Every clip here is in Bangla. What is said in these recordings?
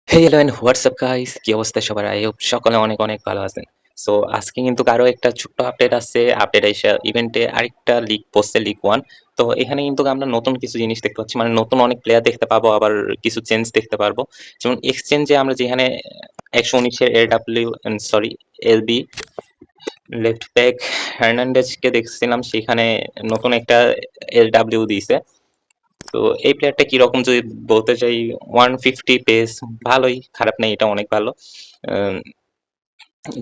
Hey hello and what's up guys, কি অবস্থা সবার? আই হোপ সকলে অনেক অনেক ভালো আছেন। সো আজকে কিন্তু আরো একটা ছোট্ট আপডেট আছে। আপডেট আইসা ইভেন্টে আরেকটা লিগ পড়ছে, লিগ 1। তো এখানে কিন্তু আমরা নতুন কিছু জিনিস দেখতে পাচ্ছি, মানে নতুন অনেক প্লেয়ার দেখতে পাবো, আবার কিছু চেঞ্জ দেখতে পারবো। যেমন এক্সচেঞ্জে আমরা যেখানে 119 এর AW sorry LB left back হার্নান্ডেজকে দেখছিলাম, সেখানে নতুন একটা এলডব্লিউ দিয়েছে। তো এই প্লেয়ারটা কিরকম যদি বলতে চাই, 150 পেস, ভালোই, খারাপ নেই, এটা অনেক ভালো। আম,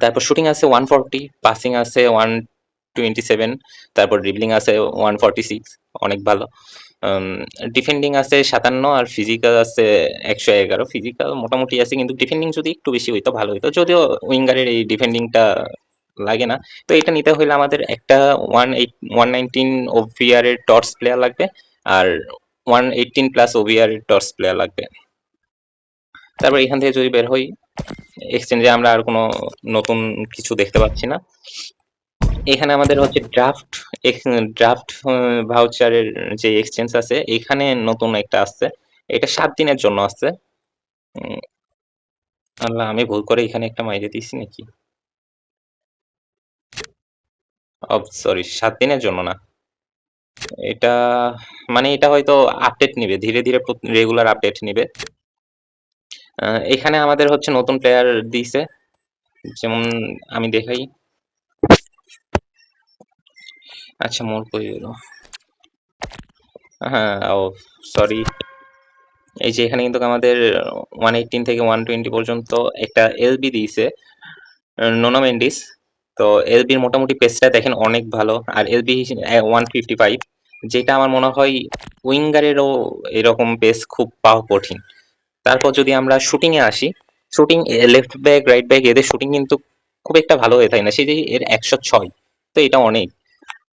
তারপর শুটিং আছে 140, পাসিং আছে 127, তারপর ড্রিবলিং আছে 146, অনেক ভালো। ডিফেন্ডিং আছে 57 আর ফিজিক্যাল আছে 111। ফিজিক্যাল মোটামুটি আছে, কিন্তু ডিফেন্ডিং যদি একটু বেশি হইতো ভালো হইতো, যদিও উইঙ্গারের এই ডিফেন্ডিংটা লাগে না। তো এটা নিতে হইলে আমাদের একটা 119 ওভিআর এর টর্চ প্লেয়ার লাগবে, আর 118 প্লাস ওভিআর এর টর্চ প্লেয়ার লাগবে। তারপর এখান থেকে যদি বের হই, এক্সচেঞ্জে আমরা আর কোনো নতুন কিছু দেখতে পাচ্ছি না। এখানে আমাদের হচ্ছে ড্রাফট ড্রাফট ভাউচারের যে এক্সচেঞ্জ আছে, এখানে নতুন একটা আসছে। এটা 7 দিনের জন্য আসছে। উম, আল্লাহ, আমি ভুল করে এখানে একটা মাইরে দিয়েছি নাকি? সরি, 7 দিনের জন্য না এটা, মানে এটা হয়তো আপডেট নিবে ধীরে ধীরে, রেগুলার আপডেট নিবে। এখানে আমাদের হচ্ছে নতুন প্লেয়ার দিয়েছে, যেমন আমি দেখাই। আচ্ছা, মোর কই গেল? হ্যাঁ, ও সরি। এই যে এখানে কিন্তু আমাদের 118 থেকে 120 পর্যন্ত একটা এলবি দিয়েছে, নোনো মেন্ডিস। তো এলবির মোটামুটি পেসটা দেখেন অনেক ভালো, আর এলবি 155, যেটা আমার মনে হয় উইঙ্গারেরও এরকম পেস খুব পাওয়া কঠিন। তারপর যদি আমরা শুটিং এ আসি, shooting left back right back এদের শুটিং কিন্তু খুব একটা ভালো হয়ে থাকে না, সেই যে এর 106, তো এটা অনেক।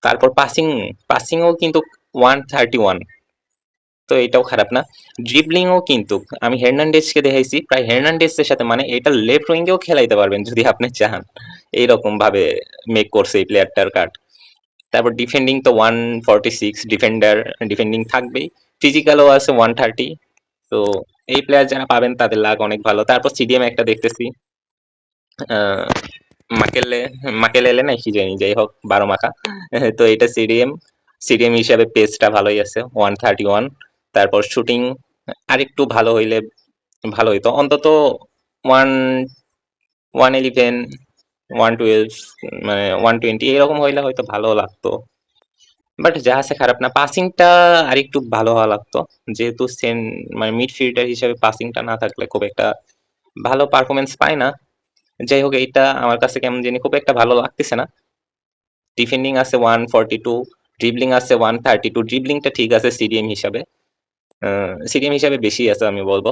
তারপর পাসিংও কিন্তু 131, তো এটাও খারাপ না। ড্রিবলিংও কিন্তু আমি হের্নান্ডেজকে দেখাইছি, প্রায় হের্নান্ডেজের সাথে, মানে এটা লেফট উইঙ্গেও খেলাইতে পারবেন যদি আপনি চান, এইরকম ভাবে মেক করছে এই প্লেয়ারটার কার্ড। তারপর ডিফেন্ডিং তো 146, ডিফেন্ডিং থাকবেই। ফিজিক্যালও আছে 130। তো এই প্লেয়ার যারা পাবেন তাদের লাগ অনেক ভালো। তারপর সিডিএম একটা দেখতেছি, আহ, মাকেলে মাকেলেলে না কি জানি, যাই হোক, 12 মাথা। তো এটা সিডিএম, সিডিএম হিসাবে পেসটা ভালোই আছে 131। তারপর শুটিং আরেকটু ভালো হইলে ভালো হইতো, অন্তত 111, 112, মানে 120 এরকম হইলে হয়তো ভালো লাগতো। বাট যা আছে খারাপ না। পাসিংটা আরেকটু ভালো হওয়া লাগতো, যেহেতু মানে মিডফিল্ডার হিসেবে পাসিংটা না থাকলে খুব একটা ভালো পারফরমেন্স পায় না। যাই হোক, এইটা আমার কাছে কেমন জানি খুব একটা ভালো লাগতেছে না। ডিফেন্ডিং আছে 142, ড্রিবলিং আছে 132। ড্রিবলিংটা ঠিক আছে সিডিএম হিসাবে, সিডিএম হিসাবে বেশি আছে আমি বলবো।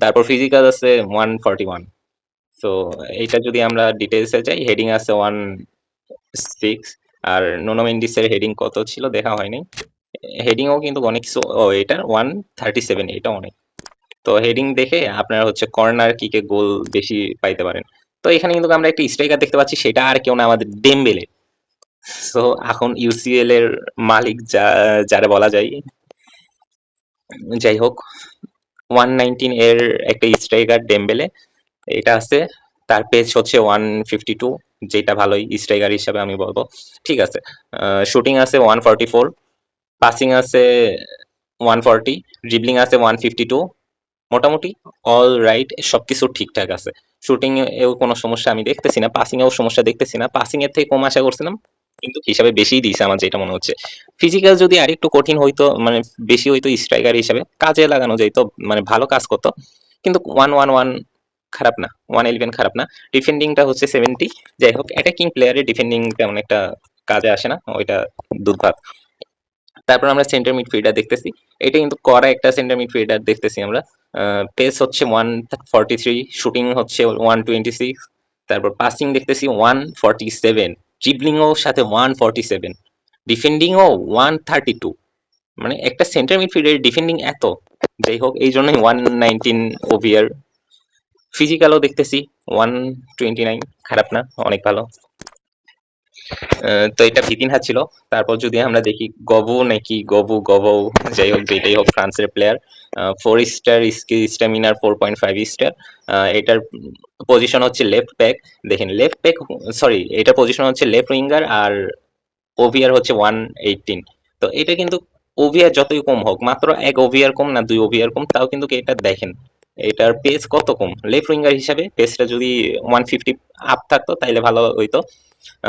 তারপর ফিজিক্যাল আছে 141। তো এইটা যদি আমরা ডিটেলসে যাই, হেডিং আছে 106। আর নোনো মেন্ডিসের হেডিং কত ছিল দেখা হয়নি। হেডিংও কিন্তু অনেক কিছু, ও এটা 137, এটা অনেক। তো হেডিং দেখে আপনারা হচ্ছে কর্নার কিকে গোল বেশি পাইতে পারেন। তো এখানে কিন্তু আমরা একটা স্ট্রাইকার দেখতে পাচ্ছি, সেটা আর কেউ না, আমাদের ডেমবেলে। সো এখন ইউসিএল এর মালিক যারা বলা যায়। যাই হোক, 119 এর একটা স্ট্রাইকার ডেমবেলে, এটা আছে। তার পেজ হচ্ছে 152, যেটা ভালোই স্ট্রাইকার হিসাবে আমি বলবো। ঠিক আছে। শুটিং আছে 144, পাসিং আছে 140, ড্রিবলিং আছে 152। মোটামুটি অল রাইট, সবকিছু ঠিকঠাক আছে। শুটিং এও কোনো সমস্যা আমি দেখতেছি না, পাসিং এও সমস্যা দেখতেছি না। পাসিং এর থেকে কম আশা করছিলাম, কিন্তু হিসাবে বেশিই দিয়েছে আমার যেটা মনে হচ্ছে। ফিজিক্যাল যদি আরেকটু কঠিন হইতো, মানে বেশি হইতো, স্ট্রাইকার হিসাবে কাজে লাগানো যাইতো, মানে ভালো কাজ করতো। কিন্তু 111 খারাপ না, 111 খারাপ না। ডিফেন্ডিংটা হচ্ছে 70। যাই হোক, অ্যাটাকিং প্লেয়ারের ডিফেন্ডিং তেমন একটা কাজে আসে না, ওইটা দুর্ভাগ। তারপর আমরা সেন্টার মিডফিল্ডার দেখতেছি, এটা কিন্তু করা একটা সেন্টার মিডফিল্ডার দেখতেছি আমরা। পেস হচ্ছে 143, শুটিং হচ্ছে 126। তারপর পাসিং দেখতেছি 147, ড্রিবলিংও সাথে 147, ডিফেন্ডিংও 132। মানে একটা সেন্টার মিডফিল্ডের ডিফেন্ডিং এত! যাই হোক, এই জন্যই 119 ওভিয়ার। ফিজিক্যালও দেখতেছি 129, খারাপ না, অনেক ভালো। তো এটা ভিতিনহা ছিল। তারপর যদি আমরা দেখি গবু নাকি গবু যাই হোক যেটাই হোক, ফ্রান্সের প্লেয়ার, 4 স্টার স্ট্যামিনার, 4.5 স্টার। এটার পজিশন হচ্ছে লেফট ব্যাক। দেখেন লেফট ব্যাক, সরি, এটার পজিশন হচ্ছে লেফট উইঙ্গার, আর ওভিআর হচ্ছে 118। তো এটা কিন্তু ওভিআর যতই কম হোক, মাত্র 1 ওভিআর কম না 2 ওভিআর কম, তাও কিন্তু এটা দেখেন এটার পেস কত কম। লেফট উইঙ্গার হিসাবে পেসটা যদি 150 আপ থাকতো তাইলে ভালো হইতো।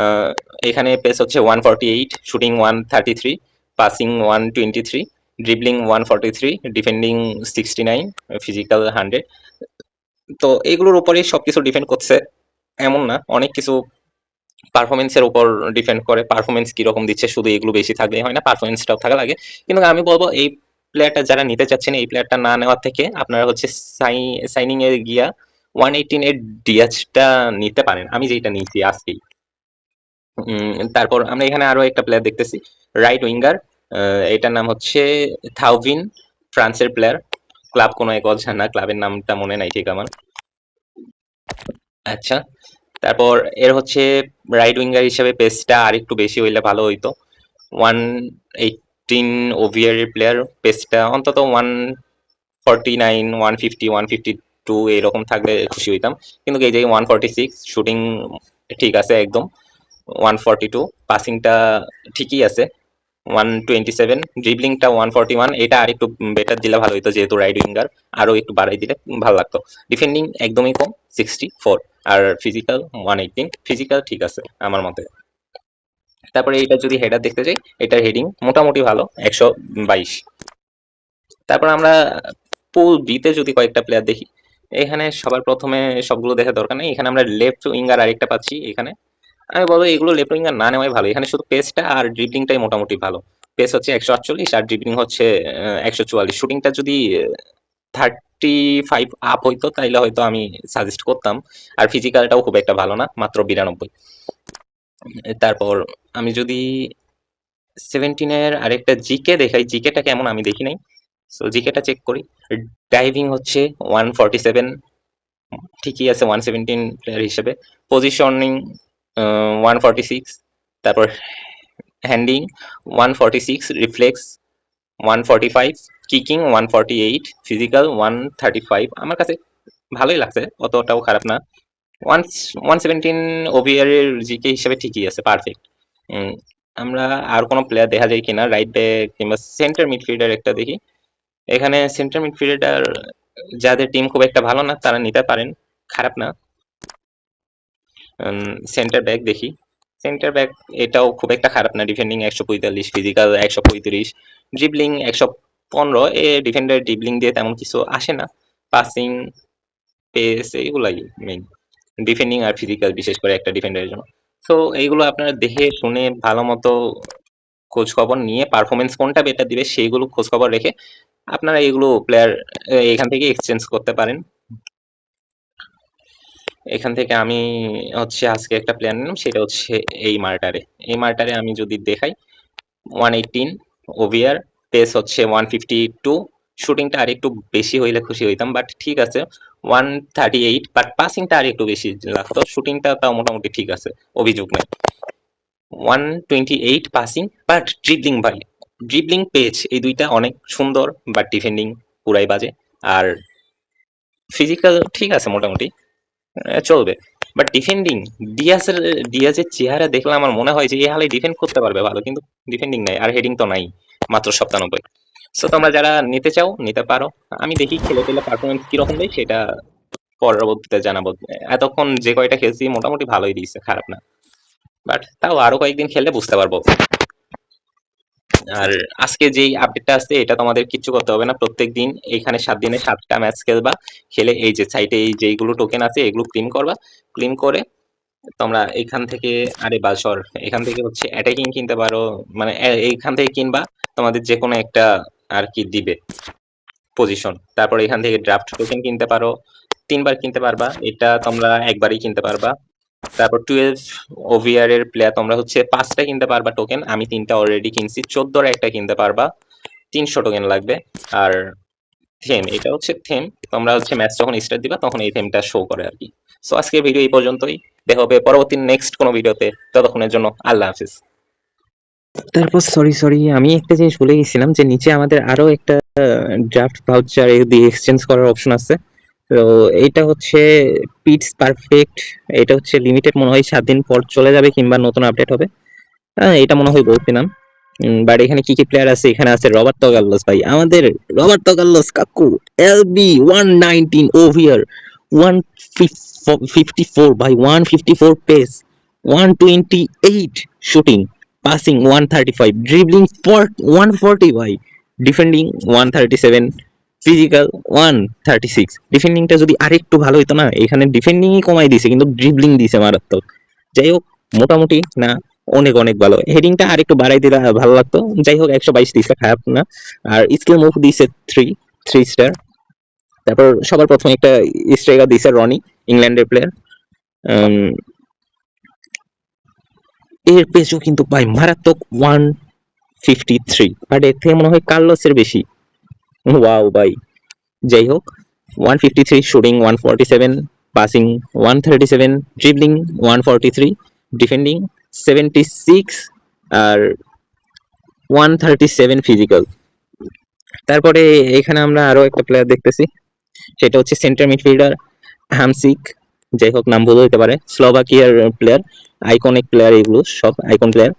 আহ, এখানে পেস হচ্ছে 148, shooting 133, passing 123, dribbling 143, defending 69, physical 100। তো এগুলোর উপরেই সবকিছু ডিপেন্ড করছে এমন না, অনেক কিছু পারফরমেন্সের উপর ডিপেন্ড করে। পারফরমেন্স কিরকম দিচ্ছে শুধু এগুলো বেশি থাকলে হয় না, পারফরমেন্সটাও থাকা লাগে। কিন্তু আমি বলবো এই প্লেয়ারটা যারা নিতে চাচ্ছেন, এই প্লেয়ারটা না নেওয়ার থেকে আপনারা হচ্ছে সাইনিং এ গিয়া 118 এর ডিএচটা নিতে পারেন, আমি যেটা নিয়েছি আজকেই। তারপর আমরা এখানে আরো একটা প্লেয়ার দেখতেছি, রাইট উইঙ্গার। এটার নাম হচ্ছে থাউভিন, ফ্রান্সের প্লেয়ার। ক্লাব কোনো এক অজানা না, ক্লাবের নামটা মনে নাই ঠিক আমার। আচ্ছা, তারপর এর হচ্ছে রাইট উইঙ্গার হিসেবে পেসটা আর একটু বেশি হইলে ভালো হইতো। 118 ওভিআর এর প্লেয়ার, পেসটা অন্তত 149, 150, 152 এরকম থাকলে খুশি হইতাম। কিন্তু এই যে 146, শুটিং ঠিক আছে একদম 142, পাসিংটা ঠিকই আছে 127, ড্রিবলিংটা 141। এটা আর একটু বেটার দিলে ভালো হতো, যেহেতু রাইট উইঙ্গার আরো একটু বাড়াই দিলে ভালো লাগতো। ডিফেন্ডিং একদমই কম 64, আর ফিজিক্যাল 118। ফিজিক্যাল ঠিক আছে আমার মতে। তারপরে এটা যদি হেডার দেখতে যাই, এটার হেডিং মোটামুটি ভালো 122। তারপর আমরা পুল বিতে যদি কয়েকটা প্লেয়ার দেখি, এখানে সবার প্রথমে সবগুলো দেখা দরকার নেই, এখানে আমরা লেফট উইঙ্গার আরেকটা পাচ্ছি এখানে। আমি বলবো এগুলো লেফট উইঙ্গার না নেওয়াই ভালো, এখানে শুধু পেসটা আর ড্রিবলিংটাই মোটামুটি ভালো। পেস হচ্ছে 148 আর ড্রিবলিং হচ্ছে 144। শুটিংটা যদি 35 আপ হইতো তাইলে হয়তো আমি সাজেস্ট করতাম। আর ফিজিক্যালটাও খুব একটা ভালো না, মাত্র 92। তারপর আমি যদি 17 এর আরেকটা জিকে দেখাই, জিকেটা কেমন আমি দেখি নাই, সো জিকেটা চেক করি। ডাইভিং হচ্ছে 147, ঠিকই আছে 117 প্লেয়ার হিসেবে। পজিশনিং 146, তারপর হ্যান্ডিং 146, রিফ্লেক্স 145, কিকিং 148, ফিজিক্যাল 135। আমার কাছে ভালোই লাগছে, অতটাও খারাপ না। 117 ওভিআর এর জিকে হিসেবে ঠিকই আছে, পারফেক্ট। আমরা আর কোনো প্লেয়ার দেখা যায় কিনা, রাইট ব্যাক কিংবা সেন্টার মিডফিল্ডার একটা দেখি। এখানে সেন্টার মিডফিল্ডার যাদের টিম খুব একটা ভালো না তারা নিতে পারেন, খারাপ না। সেন্টার ব্যাক দেখি, সেন্টার ব্যাক এটাও খুব একটা খারাপ না। Defending 145, physical 135, dribbling 115। এ ডিফেন্ডার ড্রিবলিং দিয়ে তেমন কিছু আসে না। পাসিং, পেস এইগুলাই মেইন, ডিফেন্ডিং আর ফিজিক্যাল বিশেষ করে একটা ডিফেন্ডারের জন্য। তো এইগুলো আপনারা দেখে শুনে ভালো মতো খোঁজ খবর নিয়ে পারফরমেন্স কোনটা বেটার দিবে সেইগুলো খোঁজ খবর রেখে আপনারা এগুলো প্লেয়ার এখান থেকে এক্সচেঞ্জ করতে পারেন। এখান থেকে আমি হচ্ছে আজকে একটা প্লেয়ার নিলাম, সেটা হচ্ছে এই মার্টারে। এই মার্টারে আমি যদি দেখাই 118 ওভিআর, পেস হচ্ছে 152, শুটিংটা আর একটু বেশি হইলে খুশি হইতাম, বাট ঠিক আছে 138। বাট পাসিংটা আর একটু বেশি লাগতো, শুটিংটা তাও মোটামুটি ঠিক আছে, অভিযোগ নাই। 128 পাসিং, বাট ড্রিবলিং ভাই, ড্রিবলিং পেজ এই দুইটা অনেক সুন্দর, বাট ডিফেন্ডিং পুরাই বাজে। আর ফিজিক্যাল ঠিক আছে মোটামুটি, চলবে। বাট ডিফেন্ডিং, ডিয়াজের চেহারা দেখলে আমার মনে হয় যে এই হালে ডিফেন্ড করতে পারবে ভালো, কিন্তু ডিফেন্ডিং নাই, আর হেডিং তো নাই, মাত্র 97। সো তোমরা যারা নিতে চাও নিতে পারো। আমি দেখি খেলে পেলে পারফরমেন্স কিরকম দেয় সেটা পরবর্তীতে জানাবো। এতক্ষণ যে কয়টা খেলছি মোটামুটি ভালোই দিয়েছে, খারাপ না, বাট তাও আরো কয়েকদিন খেললে বুঝতে পারবো। আর আজকে যেই আপডেটটা আসছে এটা তোমাদের কিচ্ছু করতে হবে না, প্রত্যেকদিন এইখানে 7 দিনে 7টা ম্যাচ খেলবা, খেলে এই যে সাইটে এই যেগুলো টোকেন আছে এগুলো ক্লেম করবা, ক্লেম করে তোমরা এখান থেকে, আরে বাসর, এখান থেকে হচ্ছে অ্যাটাকিং কিনতে পারো, মানে এইখান থেকে কিনবা, তোমাদের যে কোনো একটা আর কি দিবে পজিশন। তারপর এখান থেকে ড্রাফট টোকেন কিনতে পারো, 3বার কিনতে পারবা, এটা তোমরা একবারই কিনতে পারবা। তারপর 12 ওভিআর এর প্লেয়ার তোমরা হচ্ছে 5টা কিনতে পারবা টোকেন, আমি 3টা অলরেডি কিনছি। 14 একটা কিনতে পারবা, 300 টোকেন লাগবে। আর থেম, এটা হচ্ছে থেম। তোমরা হচ্ছে ম্যাচ যখন স্টার্ট দিবা তখন এই থেমটা শো করে আর কি। সো আজকের ভিডিও এই পর্যন্তই, দেখা হবে পরবর্তী নেক্সট কোনো ভিডিওতে। ততক্ষণের জন্য আল্লাহ হাফিজ। তারপর সরি আমি একটা জিনিস ভুলে গেছিলাম যে নিচে আমাদের আরো একটা ড্রাফট ভাউচার দিয়ে এক্সচেঞ্জ করার অপশন আছে। তো এটা হচ্ছে পিটস পারফেক্ট, এটা হচ্ছে লিমিটেড, মনে হয় 7 দিন পর চলে যাবে কিংবা নতুন আপডেট হবে, এটা মনে হয় বলছিলাম। বাট এখানে কি কি প্লেয়ার আছে, এখানে আছে রবার্তো কার্লোস ভাই, আমাদের রবার্তো কার্লোস কাকু, এলবি 119 ওভিয়ার, 154 ভাই, 154 পেস, 128 শুটিং, পাসিং 135, ড্রিবলিং 140 ভাই, ডিফেন্ডিং 137, ফিজিক্যাল 136। ডিফেন্ডিংটা যদি আরেকটু ভালো হইতো না, এখানে ডিফেন্ডিংই কমাই দিছে কিন্তু ড্রিবলিং দিছে মারাত্মক। যাই হোক, মোটামুটি না, অনেক অনেক ভালো। হেডিংটা আর একটু বাড়াই দিলে ভালো লাগতো। যাই হোক, 122 দিছে, খারাপ না। আর স্কিল মুভ দিছে 3 স্টার। তারপর সবার প্রথমে একটা স্ট্রাইকার দিছে রনি, ইংল্যান্ডের প্লেয়ার। এর পেসও কিন্তু ভাই মারাত্মক 153, বাট এর থেকে মনে হয় কার্লোসের বেশি। ওয়াও ভাই। যাই হোক, 153 শুটিং, 147 পাসিং, 137 ড্রিবলিং, 143 ডিফেন্ডিং, 76 আর 137 ফিজিক্যাল। তারপরে এখানে আমরা আরো একটা প্লেয়ার দেখতেছি, সেটা হচ্ছে সেন্টার মিডফিল্ডার হামসিক। যাই হোক, নাম ভুল হতে পারে, স্লোভাকিয়ার প্লেয়ার, আইকনিক প্লেয়ার, এগুলো সব আইকন প্লেয়ার।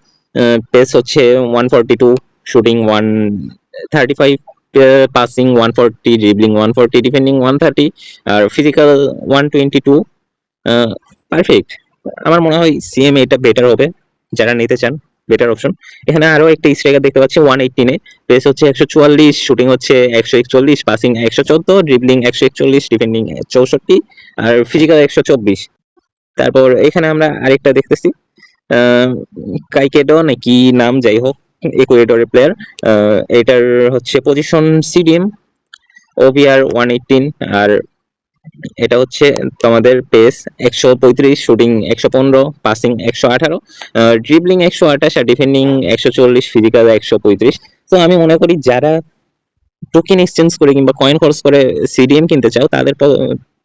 পেস হচ্ছে 142, শুটিং 135, পাসিং 140, ড্রিবলিং 140, ডিফেন্ডিং 130 আর ফিজিক্যাল 122। পারফেক্ট। আমার মনে হয় সিএম এটা বেটার হবে, যারা নিতে চান বেটার অপশন। এখানে আরো একটা স্ট্রাইকার দেখতে পাচ্ছি 118 এ, পেস হচ্ছে 144, শুটিং হচ্ছে 141, পাসিং 114, ড্রিবলিং 141, ডিফেন্ডিং 64 আর ফিজিক্যাল 124। তারপর এখানে আমরা আরেকটা দেখতেছি, কাইকেডো নাকি নাম, যাই হোক, ইকুয়েডরের প্লেয়ার। এটার হচ্ছে পজিশন সিডিএম, ওভিআর 118 আর এটা হচ্ছে তোমাদের পেস 135, শুটিং 115, পাসিং 118, ড্রিবলিং 128 আর ডিফেন্ডিং 140, ফিজিক্যাল 135। তো আমি মনে করি যারা টোকেন এক্সচেঞ্জ করে কিংবা কয়েন খরচ করে সিডিএম কিনতে চাও, তাদের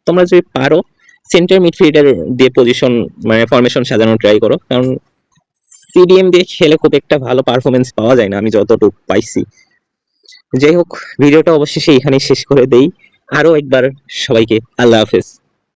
তোমরা যদি পারো সেন্টার মিডফিল্ডার দিয়ে পজিশন মানে ফরমেশন সাজানো ট্রাই করো, কারণ সিডিএম দিয়ে খেলে খুব একটা ভালো পারফরমেন্স পাওয়া যায় না আমি যতটুকু পাইছি। যাই হোক, ভিডিওটা অবশ্যই এখানেই শেষ করে দেই। আরো একবার সবাইকে আল্লাহ হাফেজ।